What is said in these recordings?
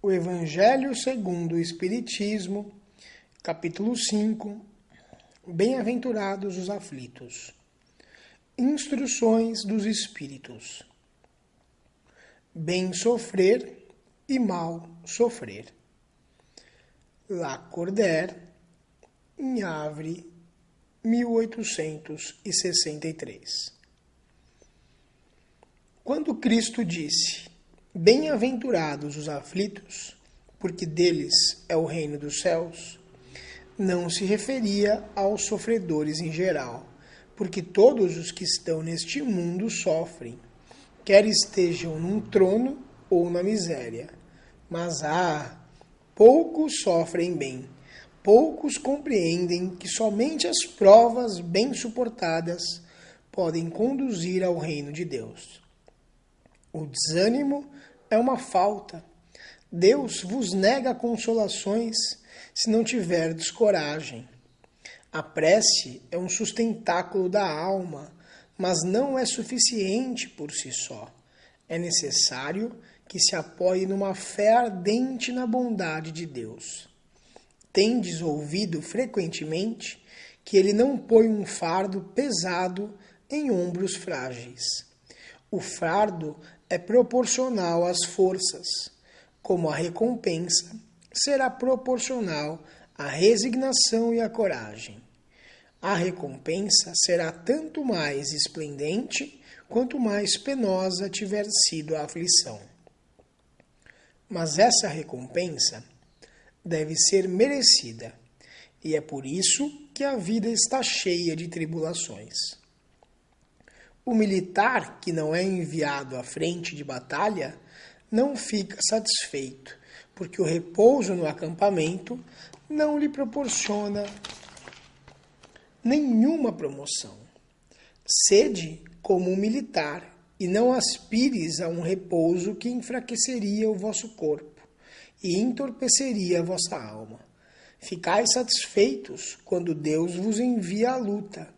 O Evangelho segundo o Espiritismo, capítulo 5, Bem-aventurados os aflitos. Instruções dos Espíritos. Bem sofrer e mal sofrer. Lacordaire, em Havre, 1863. Quando Cristo disse: Bem-aventurados os aflitos, porque deles é o reino dos céus, não se referia aos sofredores em geral, porque todos os que estão neste mundo sofrem, quer estejam num trono ou na miséria. Mas poucos sofrem bem, poucos compreendem que somente as provas bem suportadas podem conduzir ao reino de Deus. O desânimo é uma falta. Deus vos nega consolações se não tiverdes coragem. A prece é um sustentáculo da alma, mas não é suficiente por si só. É necessário que se apoie numa fé ardente na bondade de Deus. Tendes ouvido frequentemente que ele não põe um fardo pesado em ombros frágeis. O fardo é proporcional às forças, como a recompensa será proporcional à resignação e à coragem. A recompensa será tanto mais esplendente quanto mais penosa tiver sido a aflição. Mas essa recompensa deve ser merecida, e é por isso que a vida está cheia de tribulações. O militar que não é enviado à frente de batalha não fica satisfeito, porque o repouso no acampamento não lhe proporciona nenhuma promoção. Sede como um militar e não aspires a um repouso que enfraqueceria o vosso corpo e entorpeceria a vossa alma. Ficai satisfeitos quando Deus vos envia à luta.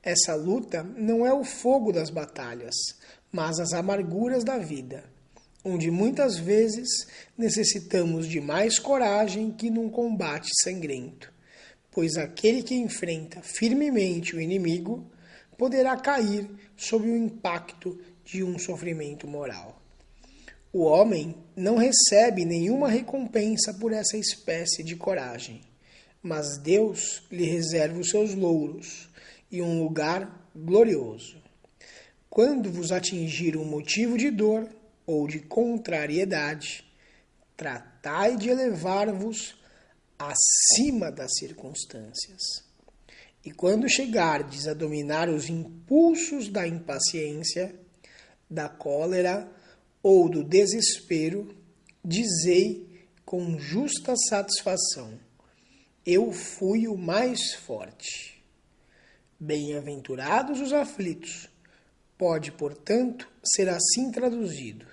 Essa luta não é o fogo das batalhas, mas as amarguras da vida, onde muitas vezes necessitamos de mais coragem que num combate sangrento, pois aquele que enfrenta firmemente o inimigo poderá cair sob o impacto de um sofrimento moral. O homem não recebe nenhuma recompensa por essa espécie de coragem, mas Deus lhe reserva os seus louros e um lugar glorioso. Quando vos atingir um motivo de dor ou de contrariedade, tratai de elevar-vos acima das circunstâncias. E quando chegardes a dominar os impulsos da impaciência, da cólera ou do desespero, dizei com justa satisfação: eu fui o mais forte. Bem-aventurados os aflitos. Pode, portanto, ser assim traduzido: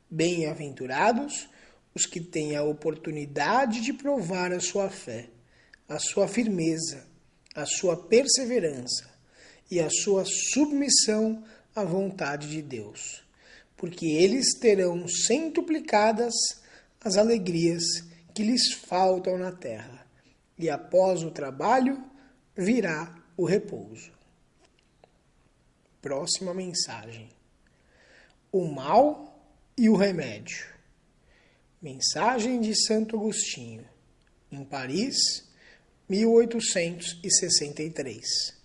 bem-aventurados os que têm a oportunidade de provar a sua fé, a sua firmeza, a sua perseverança e a sua submissão à vontade de Deus, porque eles terão centuplicadas as alegrias que lhes faltam na terra, e após o trabalho virá o repouso. Próxima mensagem: o mal e o remédio. Mensagem de Santo Agostinho, em Paris, 1863.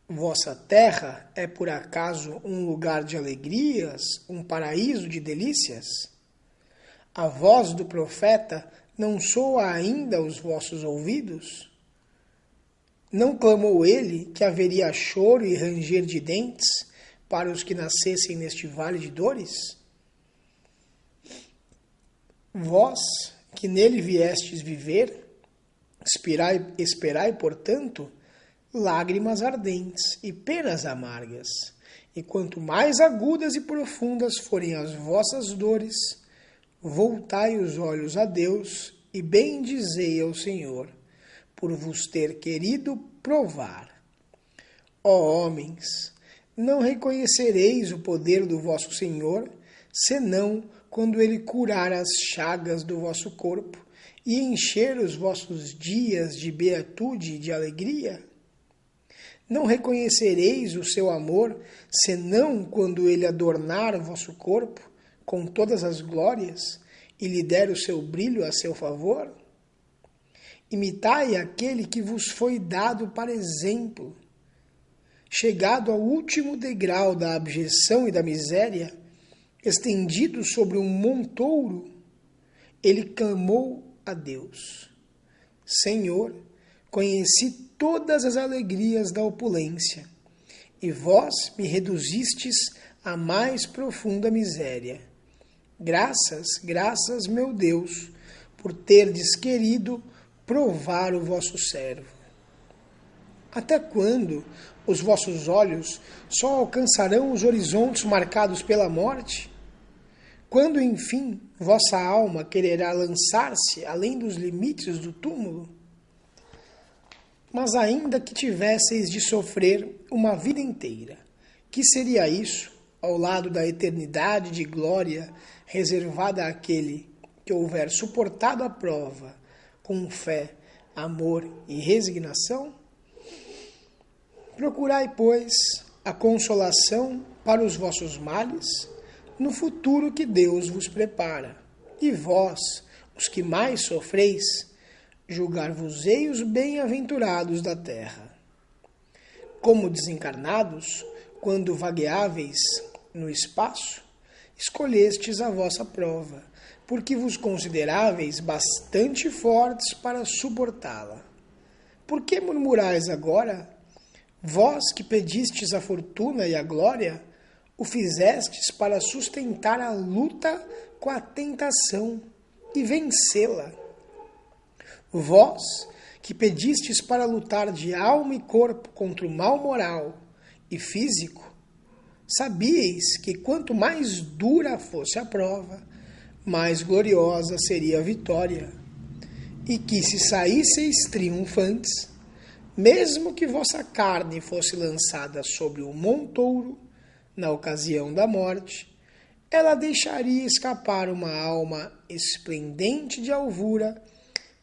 Vossa terra é por acaso um lugar de alegrias, um paraíso de delícias? A voz do profeta não soa ainda aos vossos ouvidos? Não clamou ele que haveria choro e ranger de dentes para os que nascessem neste vale de dores? Vós, que nele viestes viver, esperai, portanto, lágrimas ardentes e penas amargas, e quanto mais agudas e profundas forem as vossas dores, voltai os olhos a Deus e bendizei ao Senhor, por vos ter querido provar. Ó homens, não reconhecereis o poder do vosso Senhor, senão quando ele curar as chagas do vosso corpo e encher os vossos dias de beatude e de alegria? Não reconhecereis o seu amor, senão quando ele adornar o vosso corpo com todas as glórias e lhe der o seu brilho a seu favor? Imitai aquele que vos foi dado para exemplo. Chegado ao último degrau da abjeção e da miséria, estendido sobre um montouro, ele clamou a Deus: Senhor, conheci todas as alegrias da opulência, e vós me reduzistes à mais profunda miséria. Graças, meu Deus, por terdes querido provar o vosso servo. Até quando os vossos olhos só alcançarão os horizontes marcados pela morte? Quando, enfim, vossa alma quererá lançar-se além dos limites do túmulo? Mas ainda que tivesseis de sofrer uma vida inteira, que seria isso ao lado da eternidade de glória reservada àquele que houver suportado a prova com fé, amor e resignação? Procurai, pois, a consolação para os vossos males no futuro que Deus vos prepara. E vós, os que mais sofreis, julgar-vos-ei os bem-aventurados da terra. Como desencarnados, quando vagueáveis no espaço, escolhestes a vossa prova, porque vos consideráveis bastante fortes para suportá-la. Por que murmurais agora? Vós que pedistes a fortuna e a glória, o fizestes para sustentar a luta com a tentação e vencê-la. Vós que pedistes para lutar de alma e corpo contra o mal moral e físico, sabíeis que quanto mais dura fosse a prova, mais gloriosa seria a vitória, e que se saísseis triunfantes, mesmo que vossa carne fosse lançada sobre o montouro, na ocasião da morte, ela deixaria escapar uma alma esplendente de alvura,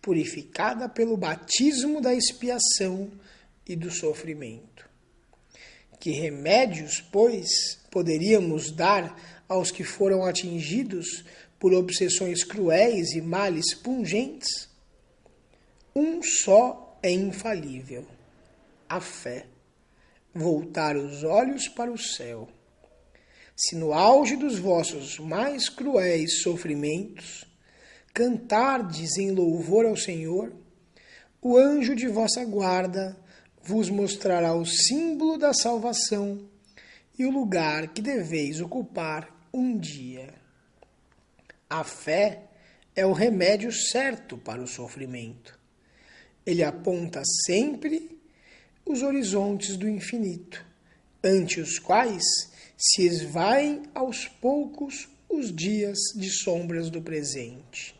purificada pelo batismo da expiação e do sofrimento. Que remédios, pois, poderíamos dar aos que foram atingidos por obsessões cruéis e males pungentes? Um só é infalível: a fé. Voltar os olhos para o céu. Se no auge dos vossos mais cruéis sofrimentos cantardes em louvor ao Senhor, o anjo de vossa guarda vos mostrará o símbolo da salvação e o lugar que deveis ocupar um dia. A fé é o remédio certo para o sofrimento. Ele aponta sempre os horizontes do infinito, ante os quais se esvaem aos poucos os dias de sombras do presente.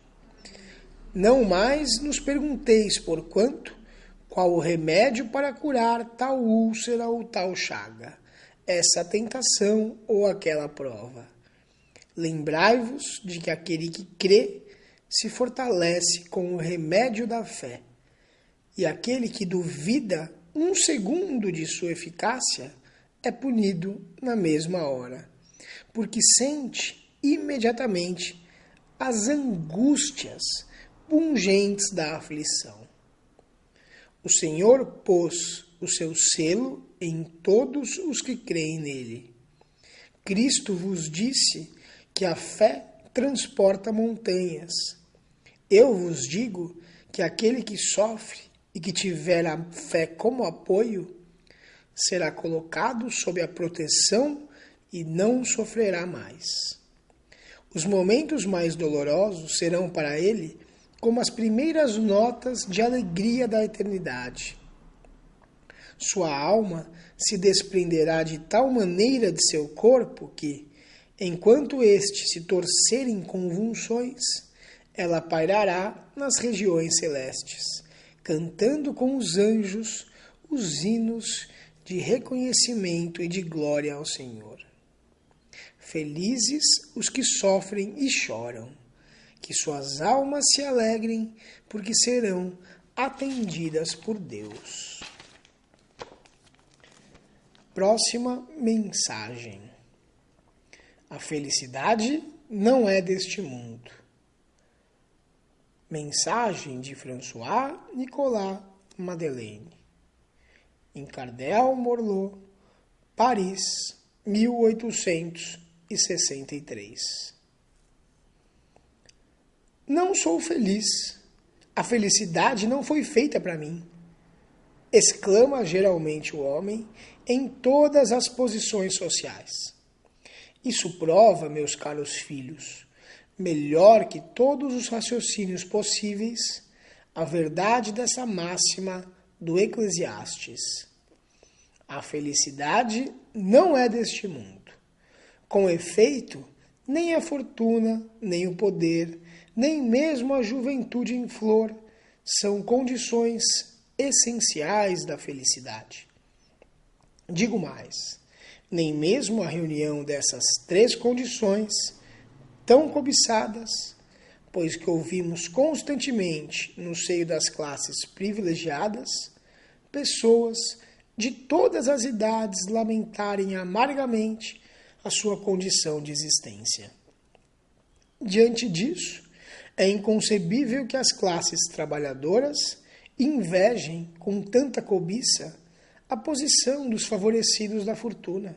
Não mais nos pergunteis, porquanto, qual o remédio para curar tal úlcera ou tal chaga, essa tentação ou aquela prova. Lembrai-vos de que aquele que crê se fortalece com o remédio da fé, e aquele que duvida um segundo de sua eficácia é punido na mesma hora, porque sente imediatamente as angústias pungentes da aflição. O Senhor pôs o seu selo em todos os que creem nele. Cristo vos disse que a fé transporta montanhas. Eu vos digo que aquele que sofre e que tiver a fé como apoio, será colocado sob a proteção e não sofrerá mais. Os momentos mais dolorosos serão para ele como as primeiras notas de alegria da eternidade. Sua alma se desprenderá de tal maneira de seu corpo que, enquanto este se torcer em convulsões, ela pairará nas regiões celestes, cantando com os anjos os hinos de reconhecimento e de glória ao Senhor. Felizes os que sofrem e choram, que suas almas se alegrem, porque serão atendidas por Deus. Próxima mensagem. A felicidade não é deste mundo. Mensagem de François Nicolas Madeleine. Em Cardel Morlot, Paris, 1863. Não sou feliz. A felicidade não foi feita para mim. Exclama geralmente o homem em todas as posições sociais. Isso prova, meus caros filhos, melhor que todos os raciocínios possíveis, a verdade dessa máxima do Eclesiastes. A felicidade não é deste mundo. Com efeito, nem a fortuna, nem o poder, nem mesmo a juventude em flor são condições essenciais da felicidade. Digo mais, nem mesmo a reunião dessas três condições tão cobiçadas, pois que ouvimos constantemente no seio das classes privilegiadas, pessoas de todas as idades lamentarem amargamente a sua condição de existência. Diante disso, é inconcebível que as classes trabalhadoras invejem com tanta cobiça a posição dos favorecidos da fortuna.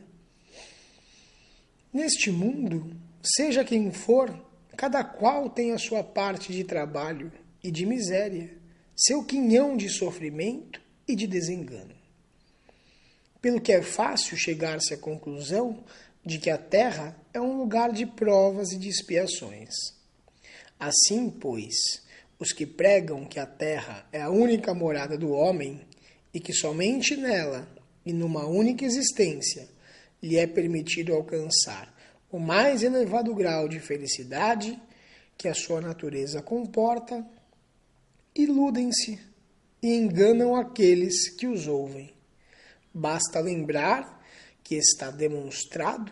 Neste mundo, seja quem for, cada qual tem a sua parte de trabalho e de miséria, seu quinhão de sofrimento e de desengano. Pelo que é fácil chegar-se à conclusão de que a terra é um lugar de provas e de expiações. Assim, pois, os que pregam que a terra é a única morada do homem e que somente nela e numa única existência lhe é permitido alcançar o mais elevado grau de felicidade que a sua natureza comporta, iludem-se e enganam aqueles que os ouvem. Basta lembrar que está demonstrado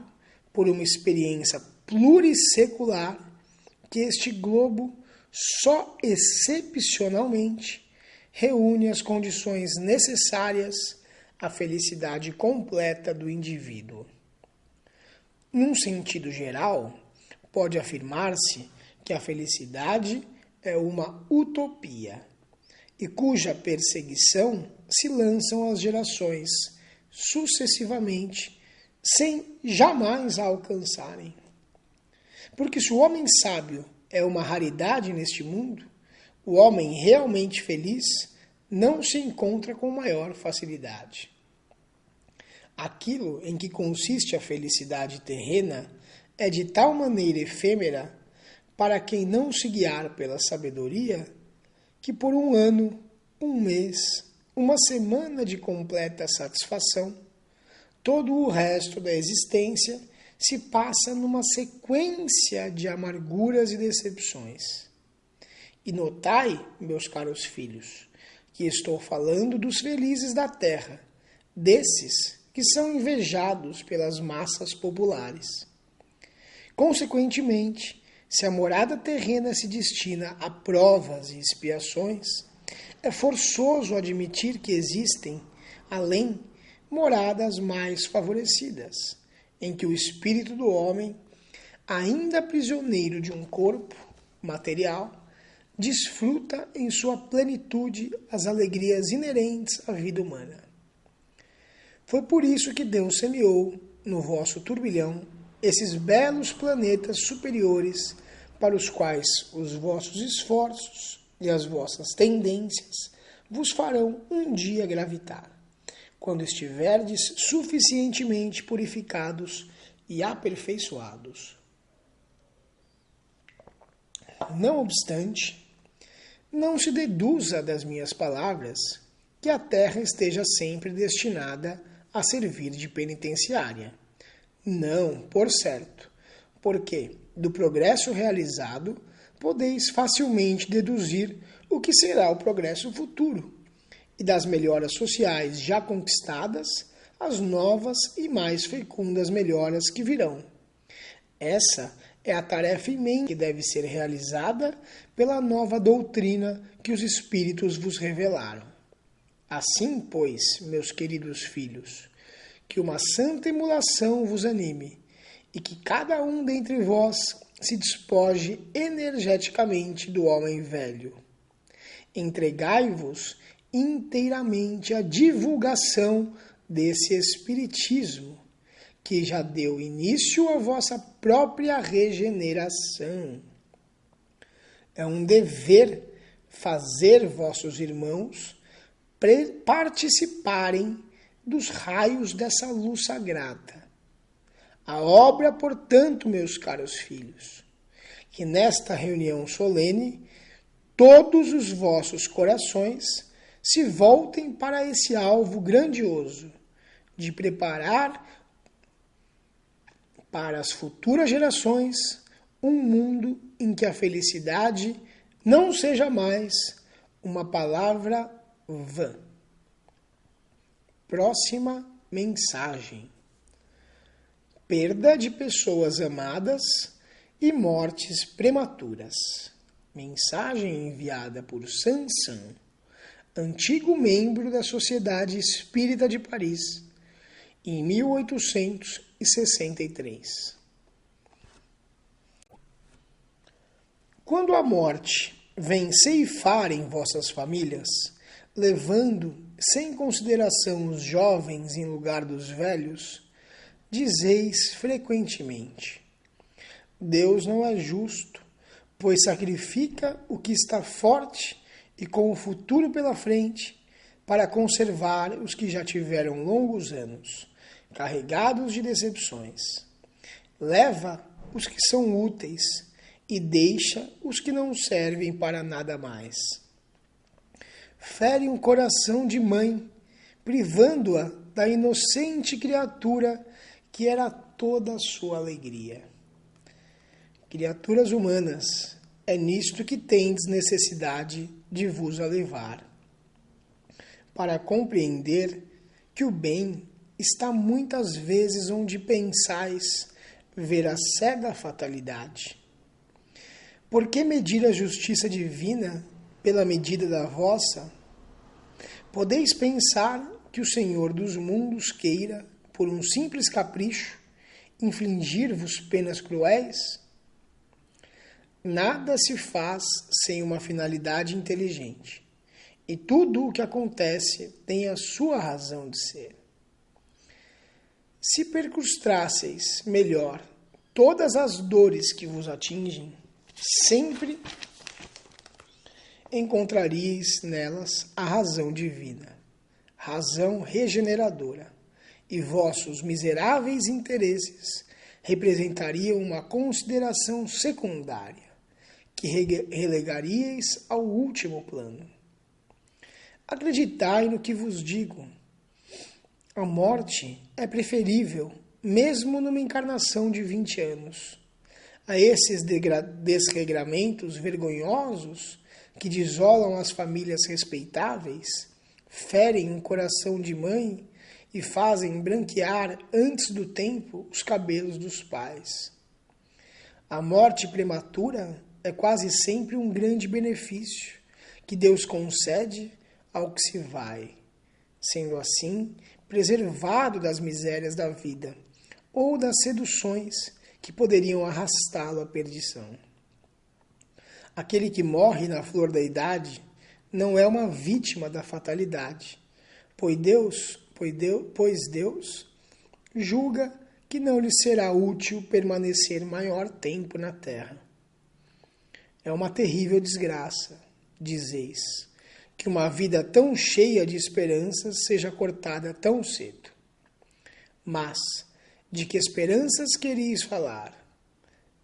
por uma experiência plurissecular que este globo só excepcionalmente reúne as condições necessárias à felicidade completa do indivíduo. Num sentido geral, pode afirmar-se que a felicidade é uma utopia e cuja perseguição se lançam as gerações sucessivamente sem jamais a alcançarem. Porque se o homem sábio é uma raridade neste mundo, o homem realmente feliz não se encontra com maior facilidade. Aquilo em que consiste a felicidade terrena é de tal maneira efêmera para quem não se guiar pela sabedoria, que por um ano, um mês, uma semana de completa satisfação, todo o resto da existência se passa numa sequência de amarguras e decepções. E notai, meus caros filhos, que estou falando dos felizes da terra, desses que são invejados pelas massas populares. Consequentemente, se a morada terrena se destina a provas e expiações, é forçoso admitir que existem, além, moradas mais favorecidas, em que o espírito do homem, ainda prisioneiro de um corpo material, desfruta em sua plenitude as alegrias inerentes à vida humana. Foi por isso que Deus semeou, no vosso turbilhão, esses belos planetas superiores para os quais os vossos esforços e as vossas tendências vos farão um dia gravitar, quando estiverdes suficientemente purificados e aperfeiçoados. Não obstante, não se deduza das minhas palavras que a terra esteja sempre destinada a servir de penitenciária. Não, por certo, porque do progresso realizado podeis facilmente deduzir o que será o progresso futuro, e das melhoras sociais já conquistadas, as novas e mais fecundas melhoras que virão. Essa é a tarefa imensa que deve ser realizada pela nova doutrina que os Espíritos vos revelaram. Assim, pois, meus queridos filhos, que uma santa emulação vos anime, e que cada um dentre vós se despoje energeticamente do homem velho. Entregai-vos inteiramente à divulgação desse Espiritismo, que já deu início à vossa própria regeneração. É um dever fazer vossos irmãos participarem dos raios dessa luz sagrada. A obra, portanto, meus caros filhos, que nesta reunião solene todos os vossos corações se voltem para esse alvo grandioso de preparar para as futuras gerações um mundo em que a felicidade não seja mais uma palavra vã. Próxima mensagem: perda de pessoas amadas e mortes prematuras. Mensagem enviada por Sansan, antigo membro da Sociedade Espírita de Paris, em 1863. Quando a morte vem ceifar em vossas famílias, levando sem consideração os jovens em lugar dos velhos, dizeis frequentemente: Deus não é justo, pois sacrifica o que está forte e com o futuro pela frente, para conservar os que já tiveram longos anos, carregados de decepções. Leva os que são úteis e deixa os que não servem para nada mais. Fere um coração de mãe, privando-a da inocente criatura que era toda a sua alegria. Criaturas humanas, é nisto que tendes necessidade de vos alevar, para compreender que o bem está muitas vezes onde pensais ver a cega fatalidade. Por que medir a justiça divina pela medida da vossa? Podeis pensar que o Senhor dos mundos queira, por um simples capricho, infligir-vos penas cruéis? Nada se faz sem uma finalidade inteligente, e tudo o que acontece tem a sua razão de ser. Se percrustrasseis melhor todas as dores que vos atingem, sempre encontraríeis nelas a razão divina, razão regeneradora, e vossos miseráveis interesses representariam uma consideração secundária, que relegaríeis ao último plano. Acreditai no que vos digo. A morte é preferível, mesmo numa encarnação de 20 anos, a esses desregramentos vergonhosos que desolam as famílias respeitáveis, ferem um coração de mãe e fazem branquear antes do tempo os cabelos dos pais. A morte prematura é quase sempre um grande benefício que Deus concede ao que se vai, sendo assim preservado das misérias da vida ou das seduções que poderiam arrastá-lo à perdição. Aquele que morre na flor da idade não é uma vítima da fatalidade, pois Deus julga que não lhe será útil permanecer maior tempo na terra. É uma terrível desgraça, dizeis, que uma vida tão cheia de esperanças seja cortada tão cedo. Mas, de que esperanças quereis falar?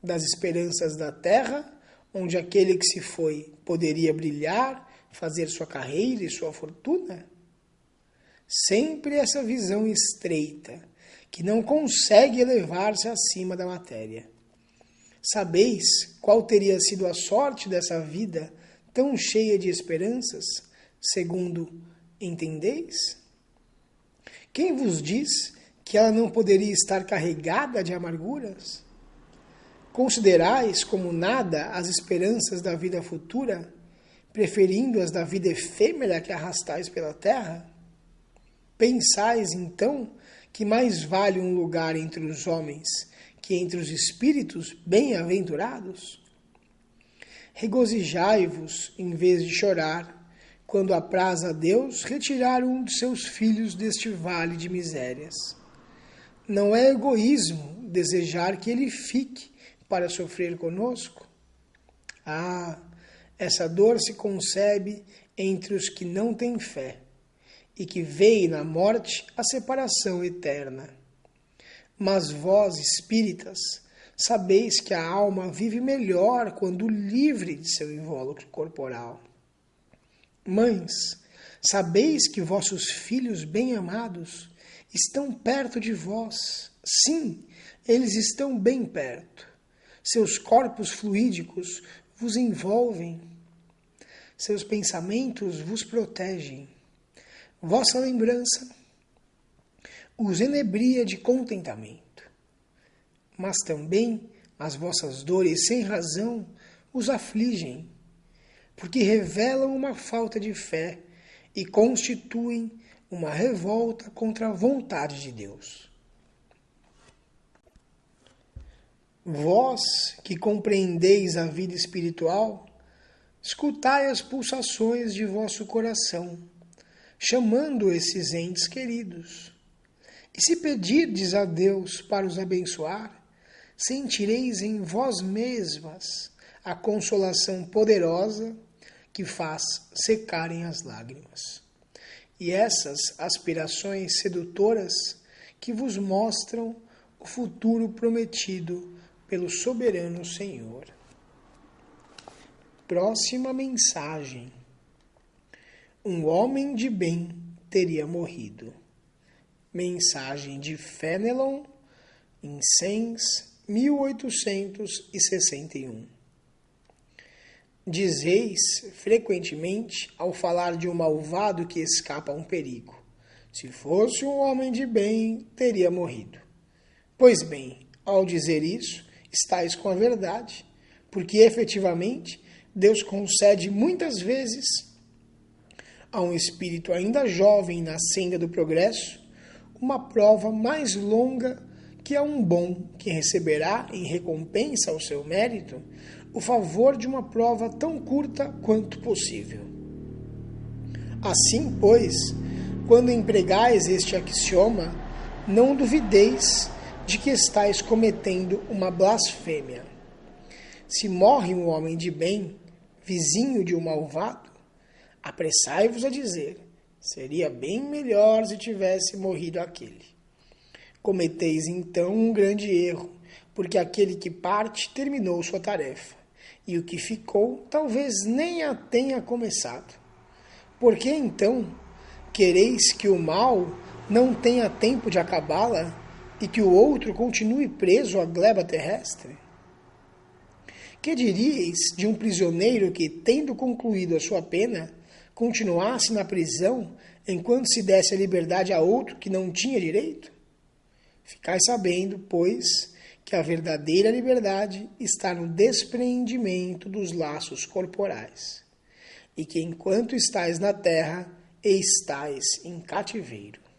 Das esperanças da terra, onde aquele que se foi poderia brilhar, fazer sua carreira e sua fortuna? Sempre essa visão estreita, que não consegue elevar-se acima da matéria. Sabeis qual teria sido a sorte dessa vida tão cheia de esperanças, segundo entendeis? Quem vos diz que ela não poderia estar carregada de amarguras? Considerais como nada as esperanças da vida futura, preferindo as da vida efêmera que arrastais pela terra? Pensais, então, que mais vale um lugar entre os homens que entre os espíritos bem-aventurados? Regozijai-vos, em vez de chorar, quando apraz a Deus retirar um de seus filhos deste vale de misérias. Não é egoísmo desejar que ele fique para sofrer conosco? Ah, essa dor se concebe entre os que não têm fé, e que veem na morte a separação eterna. Mas vós, espíritas, sabeis que a alma vive melhor quando livre de seu invólucro corporal. Mães, sabeis que vossos filhos bem-amados estão perto de vós. Sim, eles estão bem perto. Seus corpos fluídicos vos envolvem. Seus pensamentos vos protegem. Vossa lembrança os enebria de contentamento. Mas também as vossas dores sem razão os afligem, porque revelam uma falta de fé e constituem uma revolta contra a vontade de Deus. Vós, que compreendeis a vida espiritual, escutai as pulsações de vosso coração, chamando esses entes queridos. E se pedirdes a Deus para os abençoar, sentireis em vós mesmas a consolação poderosa que faz secarem as lágrimas. E essas aspirações sedutoras que vos mostram o futuro prometido pelo soberano Senhor. Próxima mensagem. Um homem de bem teria morrido. Mensagem de Fénelon, em Sens, 1861. Dizeis, frequentemente, ao falar de um malvado que escapa a um perigo: se fosse um homem de bem, teria morrido. Pois bem, ao dizer isso, estais com a verdade, porque efetivamente Deus concede muitas vezes a um espírito ainda jovem na senda do progresso uma prova mais longa que a um bom que receberá em recompensa ao seu mérito o favor de uma prova tão curta quanto possível. Assim, pois, quando empregais este axioma, não duvideis de que estais cometendo uma blasfêmia. Se morre um homem de bem, vizinho de um malvado, apressai-vos a dizer: seria bem melhor se tivesse morrido aquele. Cometeis então um grande erro, porque aquele que parte terminou sua tarefa, e o que ficou talvez nem a tenha começado. Por que então quereis que o mal não tenha tempo de acabá-la e que o outro continue preso à gleba terrestre? Que diríeis de um prisioneiro que, tendo concluído a sua pena, continuasse na prisão enquanto se desse a liberdade a outro que não tinha direito? Ficai sabendo, pois, que a verdadeira liberdade está no despreendimento dos laços corporais, e que enquanto estais na terra, estais em cativeiro.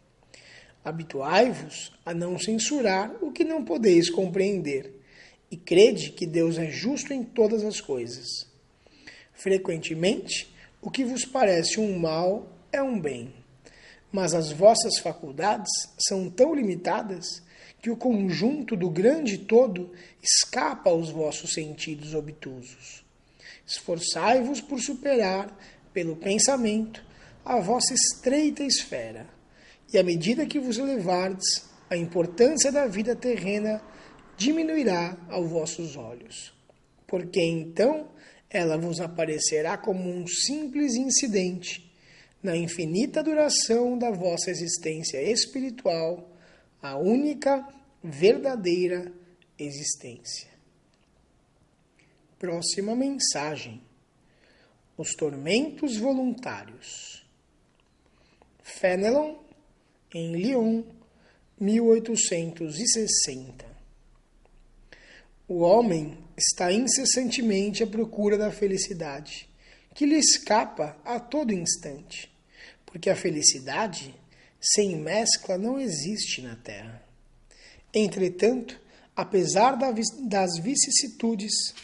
Habituai-vos a não censurar o que não podeis compreender, e crede que Deus é justo em todas as coisas. Frequentemente, o que vos parece um mal é um bem, mas as vossas faculdades são tão limitadas que o conjunto do grande todo escapa aos vossos sentidos obtusos. Esforçai-vos por superar, pelo pensamento, a vossa estreita esfera, e à medida que vos elevardes, a importância da vida terrena diminuirá aos vossos olhos, porque então ela vos aparecerá como um simples incidente na infinita duração da vossa existência espiritual, a única verdadeira existência. Próxima mensagem. Os tormentos voluntários. Fénelon, em Lyon, 1860. O homem está incessantemente à procura da felicidade, que lhe escapa a todo instante, porque a felicidade sem mescla não existe na Terra. Entretanto, apesar das vicissitudes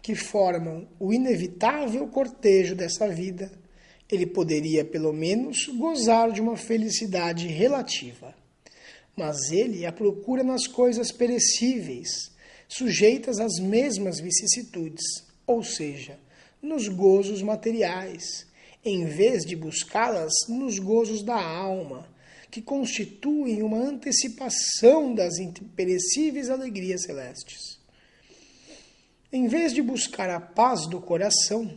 que formam o inevitável cortejo dessa vida, ele poderia pelo menos gozar de uma felicidade relativa. Mas ele a procura nas coisas perecíveis, sujeitas às mesmas vicissitudes, ou seja, nos gozos materiais, em vez de buscá-las nos gozos da alma, que constituem uma antecipação das imperecíveis alegrias celestes. Em vez de buscar a paz do coração,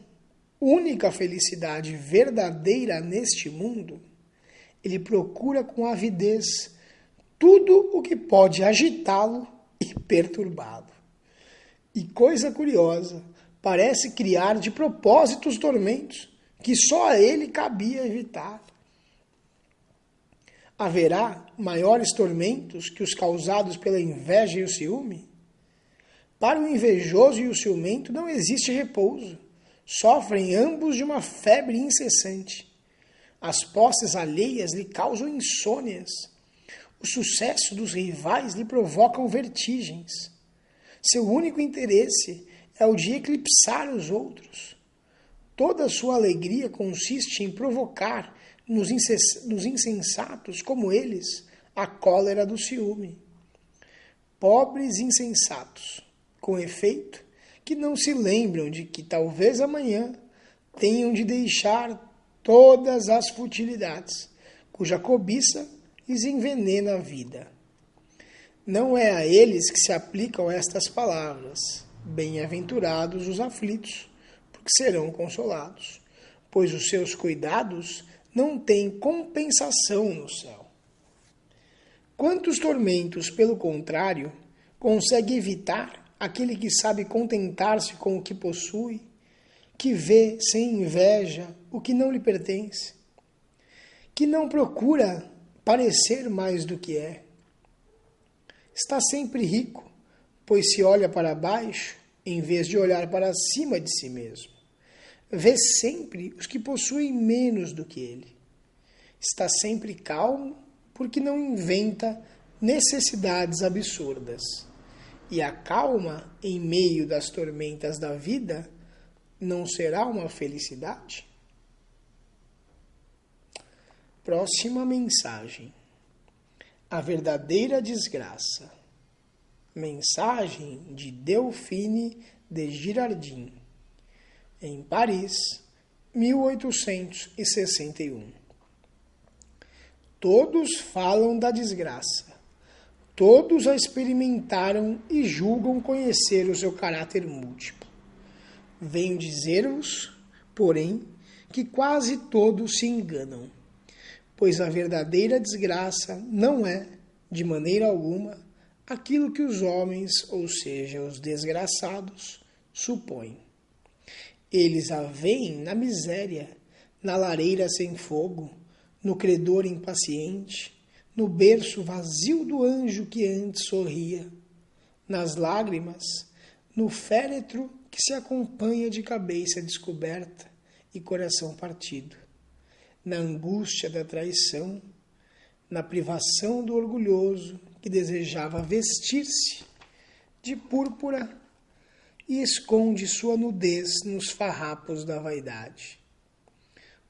única felicidade verdadeira neste mundo, ele procura com avidez tudo o que pode agitá-lo e perturbá-lo. E coisa curiosa, parece criar de propósito os tormentos que só a ele cabia evitar. Haverá maiores tormentos que os causados pela inveja e o ciúme? Para o invejoso e o ciumento não existe repouso. Sofrem ambos de uma febre incessante. As posses alheias lhe causam insônias. O sucesso dos rivais lhe provocam vertigens. Seu único interesse é o de eclipsar os outros. Toda a sua alegria consiste em provocar nos insensatos como eles a cólera do ciúme. Pobres insensatos, com efeito, que não se lembram de que talvez amanhã tenham de deixar todas as futilidades, cuja cobiça lhes envenena a vida. Não é a eles que se aplicam estas palavras: bem-aventurados os aflitos, porque serão consolados, pois os seus cuidados não têm compensação no céu. Quantos tormentos, pelo contrário, consegue evitar aquele que sabe contentar-se com o que possui, que vê sem inveja o que não lhe pertence, que não procura parecer mais do que é. Está sempre rico, pois se olha para baixo em vez de olhar para cima de si mesmo. Vê sempre os que possuem menos do que ele. Está sempre calmo porque não inventa necessidades absurdas. E a calma em meio das tormentas da vida não será uma felicidade? Próxima mensagem. A verdadeira desgraça. Mensagem de Delphine de Girardin, em Paris, 1861. Todos falam da desgraça. Todos a experimentaram e julgam conhecer o seu caráter múltiplo. Venho dizer-vos, porém, que quase todos se enganam, pois a verdadeira desgraça não é, de maneira alguma, aquilo que os homens, ou seja, os desgraçados, supõem. Eles a veem na miséria, na lareira sem fogo, no credor impaciente, no berço vazio do anjo que antes sorria, nas lágrimas, no féretro que se acompanha de cabeça descoberta e coração partido, na angústia da traição, na privação do orgulhoso que desejava vestir-se de púrpura e esconde sua nudez nos farrapos da vaidade.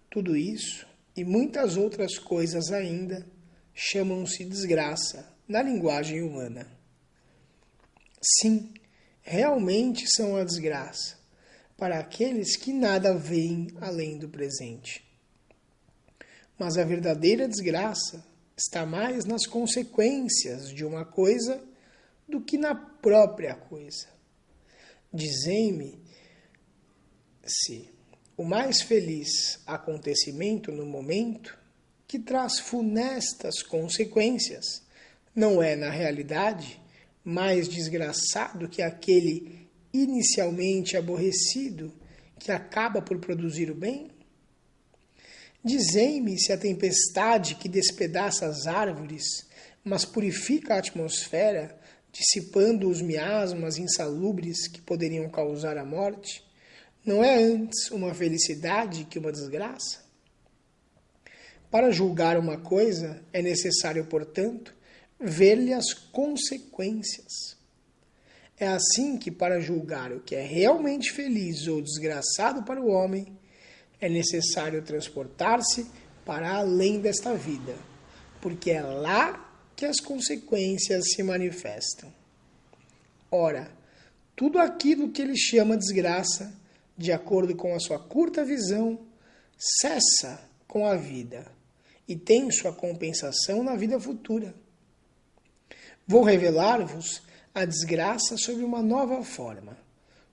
Tudo isso e muitas outras coisas ainda chamam-se desgraça na linguagem humana. Sim, realmente são a desgraça para aqueles que nada veem além do presente. Mas a verdadeira desgraça está mais nas consequências de uma coisa do que na própria coisa. Dizei-me se o mais feliz acontecimento no momento, que traz funestas consequências, não é, na realidade, mais desgraçado que aquele inicialmente aborrecido que acaba por produzir o bem? Dizei-me se a tempestade que despedaça as árvores, mas purifica a atmosfera, dissipando os miasmas insalubres que poderiam causar a morte, não é antes uma felicidade que uma desgraça? Para julgar uma coisa, é necessário, portanto, ver-lhe as consequências. É assim que, para julgar o que é realmente feliz ou desgraçado para o homem, é necessário transportar-se para além desta vida, porque é lá que as consequências se manifestam. Ora, tudo aquilo que ele chama desgraça, de acordo com a sua curta visão, cessa com a vida e tem sua compensação na vida futura. Vou revelar-vos a desgraça sob uma nova forma,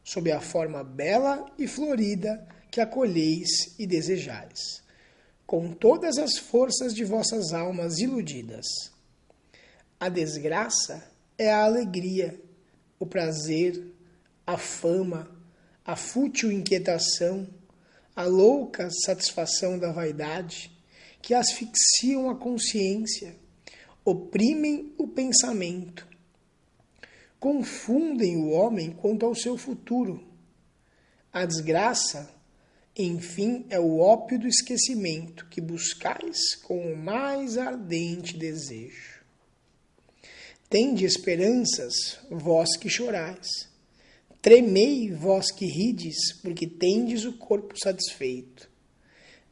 sob a forma bela e florida que acolheis e desejais, com todas as forças de vossas almas iludidas. A desgraça é a alegria, o prazer, a fama, a fútil inquietação, a louca satisfação da vaidade, que asfixiam a consciência, oprimem o pensamento, confundem o homem quanto ao seu futuro. A desgraça, enfim, é o ópio do esquecimento que buscais com o mais ardente desejo. Tende esperanças, vós que chorais. Tremei, vós que rides, porque tendes o corpo satisfeito.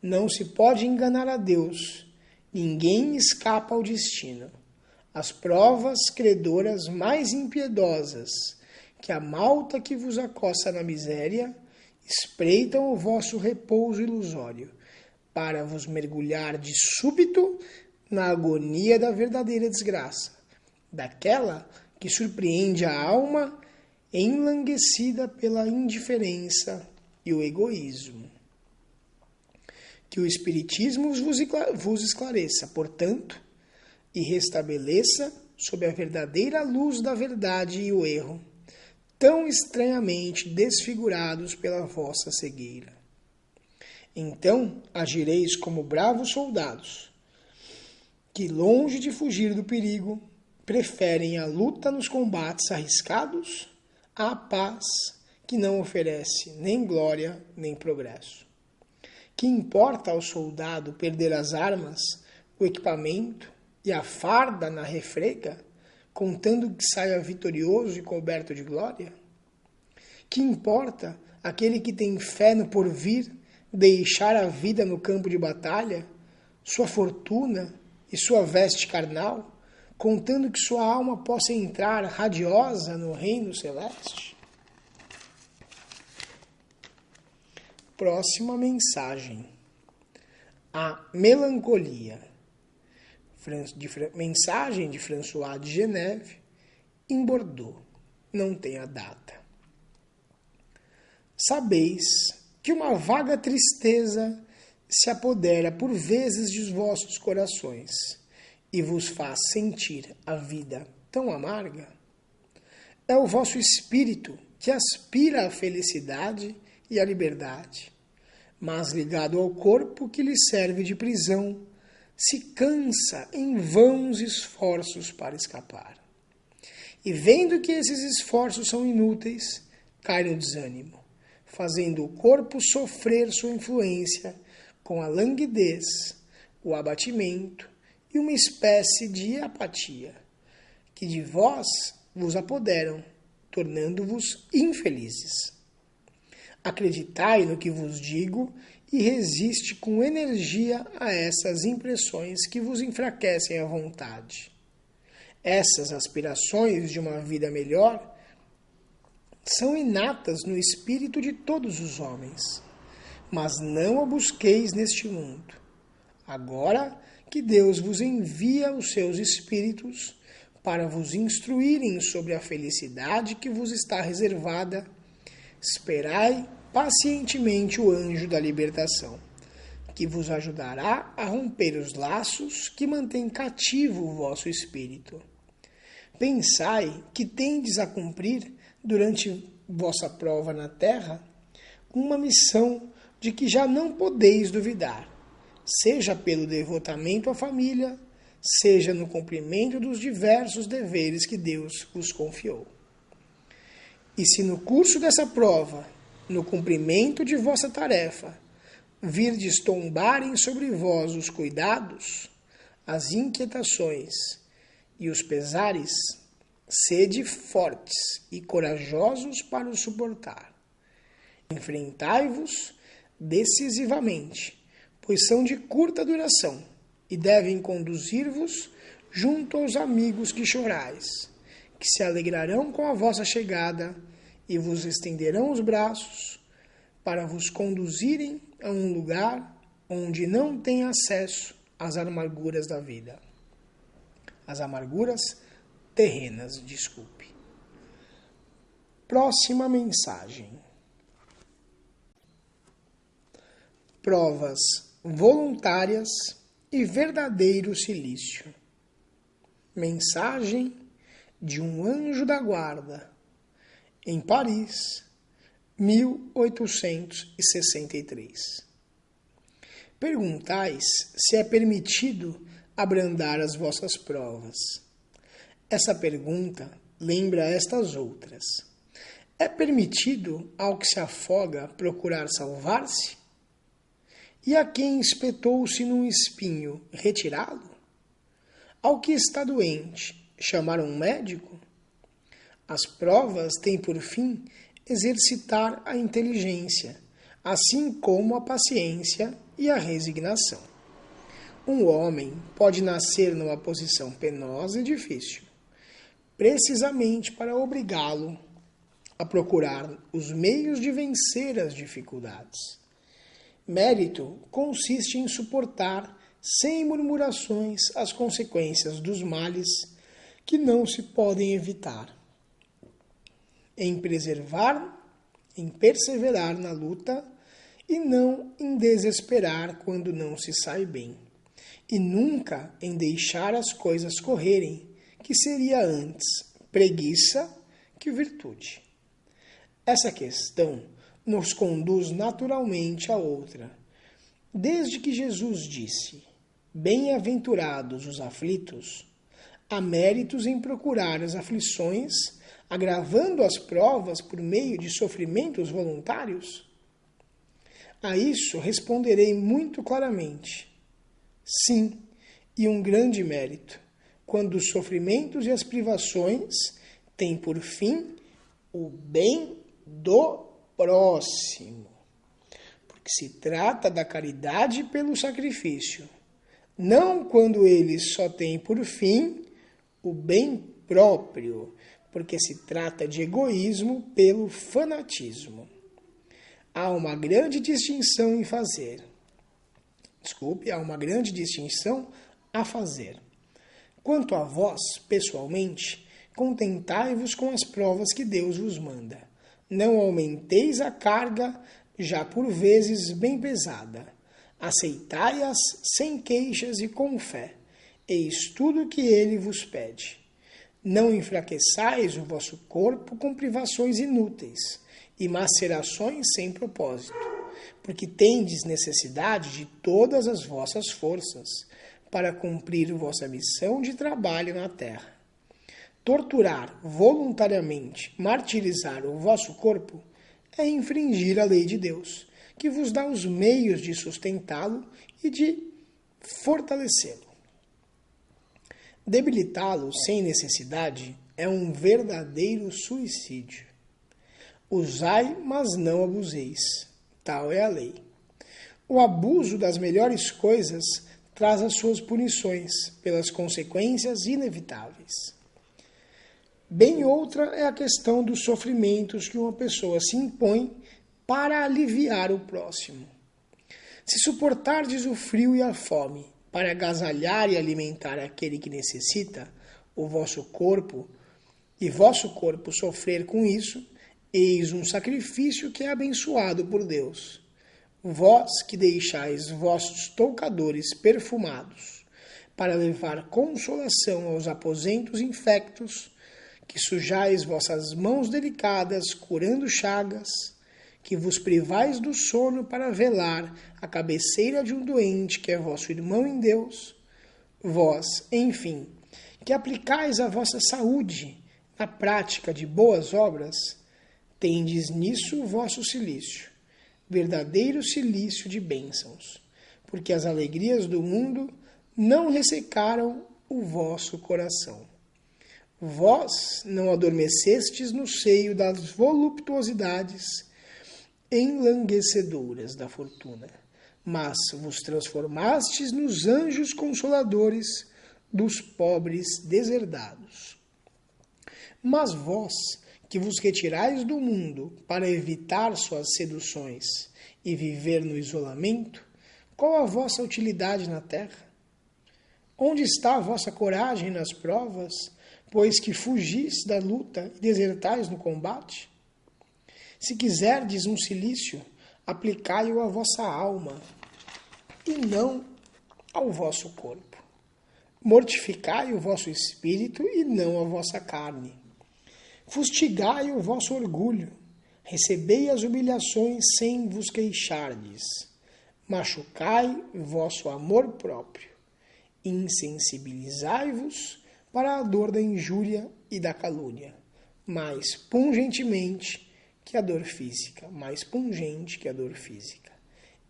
Não se pode enganar a Deus, ninguém escapa ao destino. As provas credoras mais impiedosas, que a malta que vos acossa na miséria, espreitam o vosso repouso ilusório, para vos mergulhar de súbito na agonia da verdadeira desgraça, daquela que surpreende a alma enlanguecida pela indiferença e o egoísmo. Que o Espiritismo vos esclareça, portanto, e restabeleça sob a verdadeira luz da verdade e o erro, tão estranhamente desfigurados pela vossa cegueira. Então agireis como bravos soldados, que, longe de fugir do perigo, preferem a luta nos combates arriscados à paz que não oferece nem glória nem progresso. Que importa ao soldado perder as armas, o equipamento e a farda na refrega, contando que saia vitorioso e coberto de glória? Que importa aquele que tem fé no porvir deixar a vida no campo de batalha, sua fortuna e sua veste carnal, contando que sua alma possa entrar radiosa no reino celeste? Próxima mensagem. A melancolia. Mensagem de François de Geneve, em Bordeaux. Não tem a data. Sabeis que uma vaga tristeza se apodera por vezes de vossos corações e vos faz sentir a vida tão amarga? É o vosso espírito que aspira à felicidade e à liberdade, mas ligado ao corpo que lhe serve de prisão, se cansa em vãos esforços para escapar. E vendo que esses esforços são inúteis, cai no desânimo, fazendo o corpo sofrer sua influência com a languidez, o abatimento e uma espécie de apatia, que de vós vos apoderam, tornando-vos infelizes. Acreditai no que vos digo e resiste com energia a essas impressões que vos enfraquecem a vontade. Essas aspirações de uma vida melhor são inatas no espírito de todos os homens, mas não a busqueis neste mundo. Agora que Deus vos envia os seus espíritos para vos instruírem sobre a felicidade que vos está reservada, esperai pacientemente o anjo da libertação, que vos ajudará a romper os laços que mantêm cativo o vosso espírito. Pensai que tendes a cumprir, durante vossa prova na terra, uma missão de que já não podeis duvidar, seja pelo devotamento à família, seja no cumprimento dos diversos deveres que Deus vos confiou. E se no curso dessa prova, no cumprimento de vossa tarefa, virdes tombarem sobre vós os cuidados, as inquietações e os pesares, sede fortes e corajosos para os suportar. Enfrentai-vos decisivamente, pois são de curta duração e devem conduzir-vos junto aos amigos que chorais, que se alegrarão com a vossa chegada e vos estenderão os braços para vos conduzirem a um lugar onde não tem acesso às amarguras da vida. As amarguras terrenas, desculpe. Próxima mensagem. Provas voluntárias e verdadeiro silício. Mensagem de um anjo da guarda, em Paris, 1863. Perguntais se é permitido abrandar as vossas provas. Essa pergunta lembra estas outras. É permitido ao que se afoga procurar salvar-se? E a quem espetou-se num espinho, retirá-lo? Ao que está doente, chamar um médico? As provas têm por fim exercitar a inteligência, assim como a paciência e a resignação. Um homem pode nascer numa posição penosa e difícil, precisamente para obrigá-lo a procurar os meios de vencer as dificuldades. Mérito consiste em suportar sem murmurações as consequências dos males que não se podem evitar, em perseverar na luta e não em desesperar quando não se sai bem, e nunca em deixar as coisas correrem, que seria antes preguiça que virtude. Essa questão nos conduz naturalmente a outra. Desde que Jesus disse: bem-aventurados os aflitos, há méritos em procurar as aflições, agravando as provas por meio de sofrimentos voluntários? A isso responderei muito claramente: sim, e um grande mérito, quando os sofrimentos e as privações têm por fim o bem do próximo, porque se trata da caridade pelo sacrifício, não quando eles só têm por fim o bem próprio, porque se trata de egoísmo pelo fanatismo. Há uma grande distinção a fazer. Quanto a vós, pessoalmente, contentai-vos com as provas que Deus vos manda. Não aumenteis a carga, já por vezes bem pesada. Aceitai-as sem queixas e com fé. Eis tudo o que ele vos pede. Não enfraqueçais o vosso corpo com privações inúteis e macerações sem propósito, porque tendes necessidade de todas as vossas forças para cumprir vossa missão de trabalho na terra. Torturar voluntariamente, martirizar o vosso corpo é infringir a lei de Deus, que vos dá os meios de sustentá-lo e de fortalecê-lo. Debilitá-lo sem necessidade é um verdadeiro suicídio. Usai, mas não abuseis. Tal é a lei. O abuso das melhores coisas traz as suas punições, pelas consequências inevitáveis. Bem outra é a questão dos sofrimentos que uma pessoa se impõe para aliviar o próximo. Se suportardes o frio e a fome para agasalhar e alimentar aquele que necessita, vosso corpo sofrer com isso, eis um sacrifício que é abençoado por Deus. Vós que deixais vossos toucadores perfumados para levar consolação aos aposentos infectos, que sujais vossas mãos delicadas curando chagas, que vos privais do sono para velar a cabeceira de um doente que é vosso irmão em Deus, Vós, enfim, que aplicais a vossa saúde na prática de boas obras, tendes nisso o vosso cilício, verdadeiro cilício de bênçãos, porque as alegrias do mundo não ressecaram o vosso coração. Vós não adormecestes no seio das voluptuosidades enlanguecedoras da fortuna, mas vos transformastes nos anjos consoladores dos pobres deserdados. Mas vós, que vos retirais do mundo para evitar suas seduções e viver no isolamento, qual a vossa utilidade na terra? Onde está a vossa coragem nas provas, pois que fugis da luta e desertais no combate? Se quiserdes um cilício, aplicai-o à vossa alma, e não ao vosso corpo. Mortificai o vosso espírito e não a vossa carne. Fustigai o vosso orgulho, recebei as humilhações sem vos queixardes. Machucai vosso amor próprio. Insensibilizai-vos para a dor da injúria e da calúnia, mais pungentemente que a dor física, mais pungente que a dor física.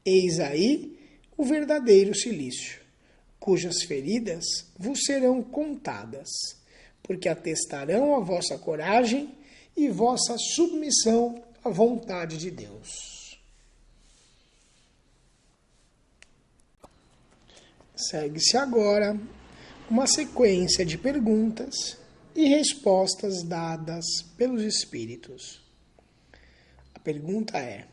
Eis aí o verdadeiro cilício, cujas feridas vos serão contadas, porque atestarão a vossa coragem e vossa submissão à vontade de Deus. Segue-se agora uma sequência de perguntas e respostas dadas pelos Espíritos. A pergunta é: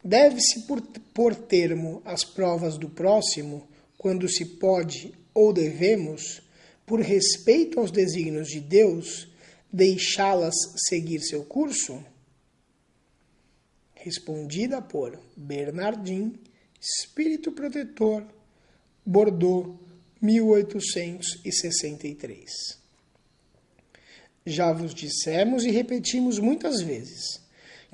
deve-se pôr termo às provas do próximo quando se pode ou devemos, por respeito aos desígnios de Deus, deixá-las seguir seu curso? Respondida por Bernardin, Espírito Protetor, Bordeaux, 1863. Já vos dissemos e repetimos muitas vezes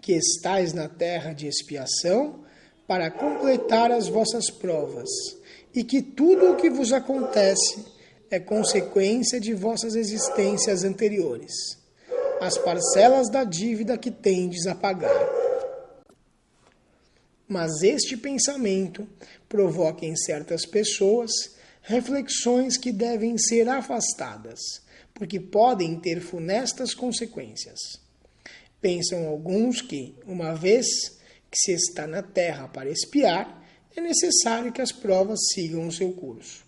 que estais na terra de expiação para completar as vossas provas e que tudo o que vos acontece é consequência de vossas existências anteriores, as parcelas da dívida que tendes a pagar. Mas este pensamento provoca em certas pessoas reflexões que devem ser afastadas, porque podem ter funestas consequências. Pensam alguns que, uma vez que se está na terra para expiar, é necessário que as provas sigam o seu curso.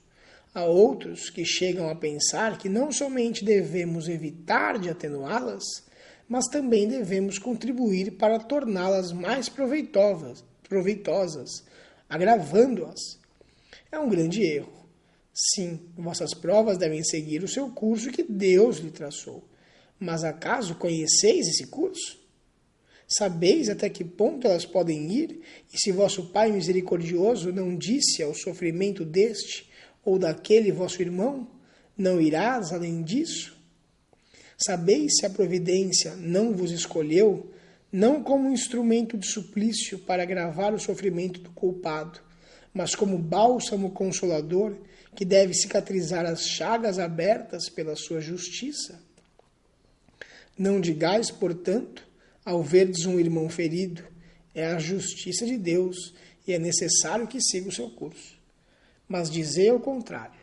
Há outros que chegam a pensar que não somente devemos evitar de atenuá-las, mas também devemos contribuir para torná-las mais proveitosas, agravando-as. É um grande erro. Sim, vossas provas devem seguir o seu curso que Deus lhe traçou. Mas acaso conheceis esse curso? Sabeis até que ponto elas podem ir? E se vosso Pai misericordioso não disse ao sofrimento deste ou daquele vosso irmão, não irás além disso? Sabeis se a providência não vos escolheu, não como instrumento de suplício para agravar o sofrimento do culpado, mas como bálsamo consolador que deve cicatrizar as chagas abertas pela sua justiça? Não digais, portanto, ao verdes um irmão ferido, é a justiça de Deus e é necessário que siga o seu curso. Mas dizei ao contrário: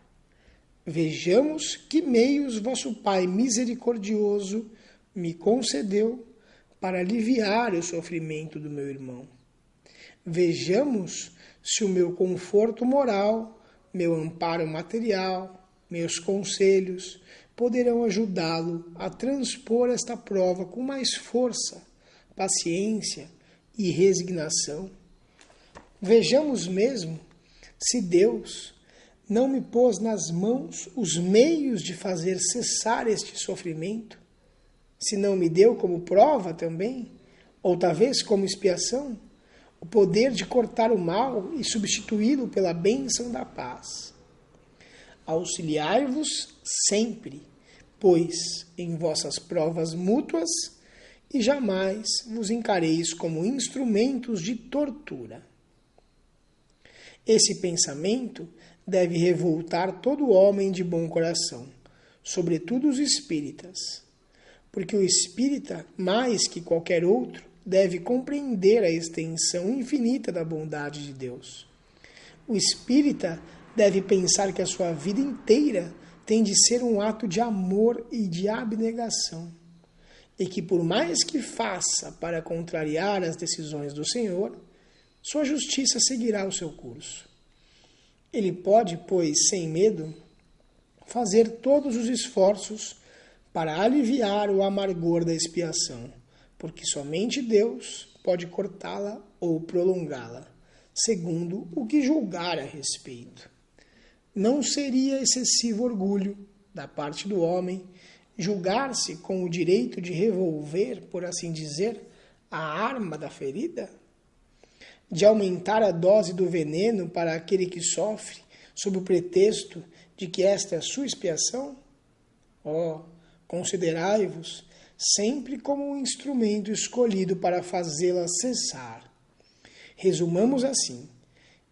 vejamos que meios vosso Pai misericordioso me concedeu para aliviar o sofrimento do meu irmão. Vejamos se o meu conforto moral, meu amparo material, meus conselhos poderão ajudá-lo a transpor esta prova com mais força, paciência e resignação. Vejamos mesmo se Deus não me pôs nas mãos os meios de fazer cessar este sofrimento, se não me deu como prova também, ou talvez como expiação, o poder de cortar o mal e substituí-lo pela bênção da paz. Auxiliai-vos sempre, pois, em vossas provas mútuas, e jamais vos encareis como instrumentos de tortura. Esse pensamento deve revoltar todo homem de bom coração, sobretudo os espíritas, porque o espírita, mais que qualquer outro, deve compreender a extensão infinita da bondade de Deus. O espírita deve pensar que a sua vida inteira tem de ser um ato de amor e de abnegação, e que por mais que faça para contrariar as decisões do Senhor, sua justiça seguirá o seu curso. Ele pode, pois, sem medo, fazer todos os esforços para aliviar o amargor da expiação, porque somente Deus pode cortá-la ou prolongá-la, segundo o que julgar a respeito. Não seria excessivo orgulho, da parte do homem, julgar-se com o direito de revolver, por assim dizer, a arma da ferida? De aumentar a dose do veneno para aquele que sofre, sob o pretexto de que esta é a sua expiação? Considerai-vos sempre como um instrumento escolhido para fazê-la cessar. Resumamos assim: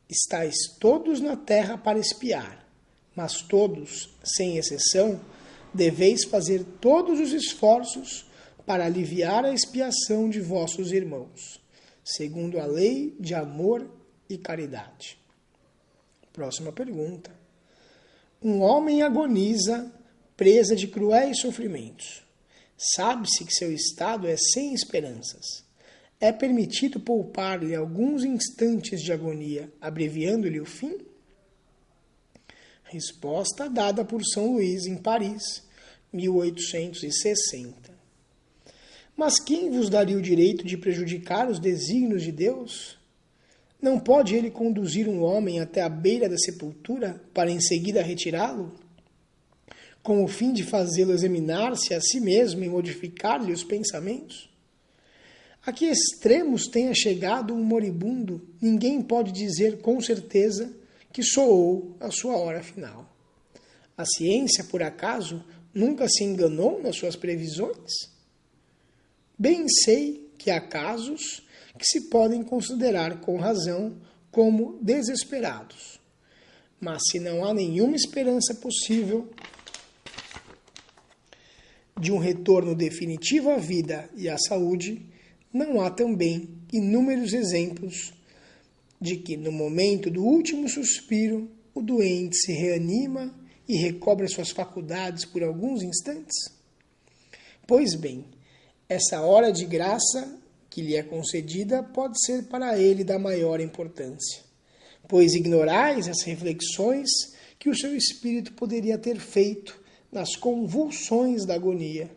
estáis todos na terra para espiar, mas todos, sem exceção, deveis fazer todos os esforços para aliviar a expiação de vossos irmãos, segundo a lei de amor e caridade. Próxima pergunta. Um homem agoniza, presa de cruéis sofrimentos. Sabe-se que seu estado é sem esperanças. É permitido poupar-lhe alguns instantes de agonia, abreviando-lhe o fim? Resposta dada por São Luís, em Paris, 1860. Mas quem vos daria o direito de prejudicar os desígnios de Deus? Não pode ele conduzir um homem até a beira da sepultura para em seguida retirá-lo, com o fim de fazê-lo examinar-se a si mesmo e modificar-lhe os pensamentos? A que extremos tenha chegado um moribundo, ninguém pode dizer com certeza que soou a sua hora final. A ciência, por acaso, nunca se enganou nas suas previsões? Bem sei que há casos que se podem considerar com razão como desesperados. Mas se não há nenhuma esperança possível de um retorno definitivo à vida e à saúde, não há também inúmeros exemplos de que, no momento do último suspiro, o doente se reanima e recobra suas faculdades por alguns instantes? Pois bem, essa hora de graça que lhe é concedida pode ser para ele da maior importância, pois ignorais as reflexões que o seu espírito poderia ter feito nas convulsões da agonia,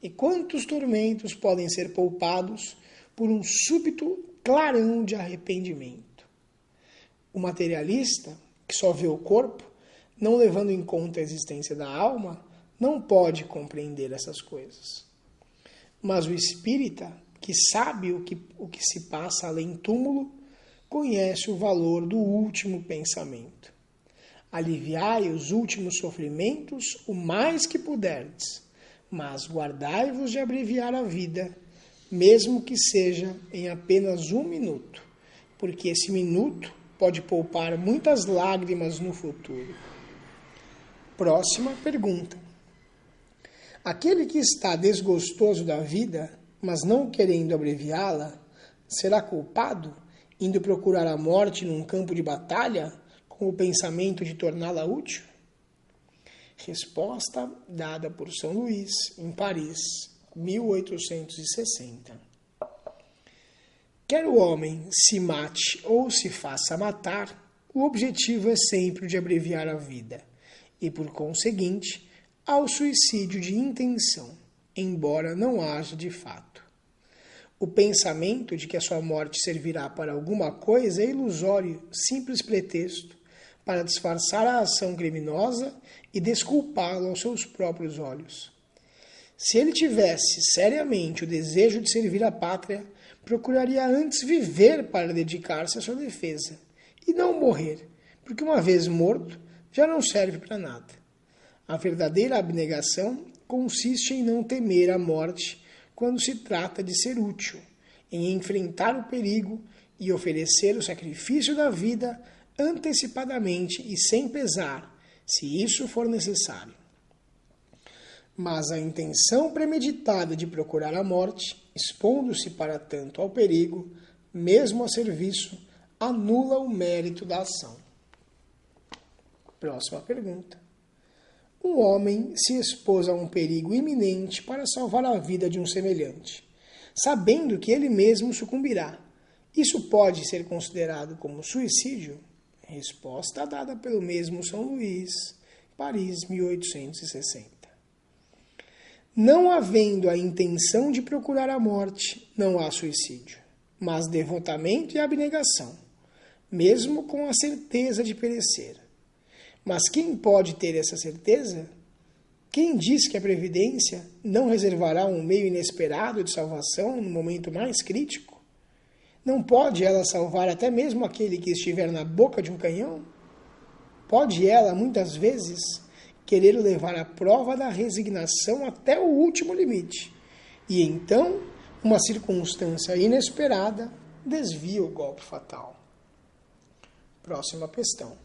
e quantos tormentos podem ser poupados por um súbito clarão de arrependimento. O materialista, que só vê o corpo, não levando em conta a existência da alma, não pode compreender essas coisas. Mas o espírita, que sabe o que se passa além túmulo, conhece o valor do último pensamento. Aliviai os últimos sofrimentos o mais que puderdes, mas guardai-vos de abreviar a vida, mesmo que seja em apenas 1 minuto, porque esse minuto pode poupar muitas lágrimas no futuro. Próxima pergunta. Aquele que está desgostoso da vida, mas não querendo abreviá-la, será culpado, indo procurar a morte num campo de batalha, com o pensamento de torná-la útil? Resposta dada por São Luís, em Paris, 1860. Quer o homem se mate ou se faça matar, o objetivo é sempre o de abreviar a vida, e por conseguinte, ao suicídio de intenção, embora não haja de fato. O pensamento de que a sua morte servirá para alguma coisa é ilusório, simples pretexto para disfarçar a ação criminosa e desculpá-lo aos seus próprios olhos. Se ele tivesse seriamente o desejo de servir a pátria, procuraria antes viver para dedicar-se à sua defesa, e não morrer, porque uma vez morto, já não serve para nada. A verdadeira abnegação consiste em não temer a morte quando se trata de ser útil, em enfrentar o perigo e oferecer o sacrifício da vida antecipadamente e sem pesar, se isso for necessário. Mas a intenção premeditada de procurar a morte, expondo-se para tanto ao perigo, mesmo a serviço, anula o mérito da ação. Próxima pergunta. Um homem se expôs a um perigo iminente para salvar a vida de um semelhante, sabendo que ele mesmo sucumbirá. Isso pode ser considerado como suicídio? Resposta dada pelo mesmo São Luís, Paris, 1860. Não havendo a intenção de procurar a morte, não há suicídio, mas devotamento e abnegação, mesmo com a certeza de perecer. Mas quem pode ter essa certeza? Quem diz que a previdência não reservará um meio inesperado de salvação no momento mais crítico? Não pode ela salvar até mesmo aquele que estiver na boca de um canhão? Pode ela, muitas vezes, querer levar a prova da resignação até o último limite, e então, uma circunstância inesperada desvia o golpe fatal. Próxima questão.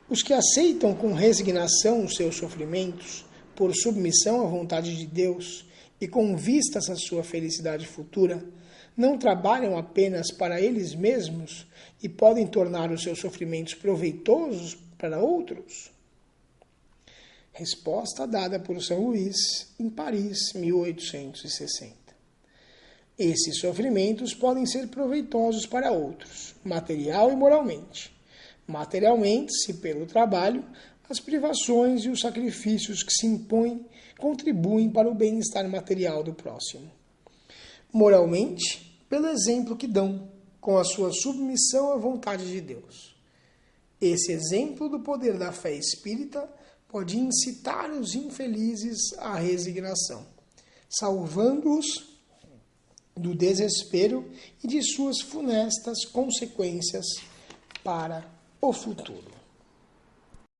Os que aceitam com resignação os seus sofrimentos, por submissão à vontade de Deus e com vistas à sua felicidade futura, não trabalham apenas para eles mesmos e podem tornar os seus sofrimentos proveitosos para outros? Resposta dada por São Luís, em Paris, 1860. Esses sofrimentos podem ser proveitosos para outros, material e moralmente. Materialmente, se pelo trabalho, as privações e os sacrifícios que se impõem contribuem para o bem-estar material do próximo. Moralmente, pelo exemplo que dão, com a sua submissão à vontade de Deus. Esse exemplo do poder da fé espírita pode incitar os infelizes à resignação, salvando-os do desespero e de suas funestas consequências para o futuro.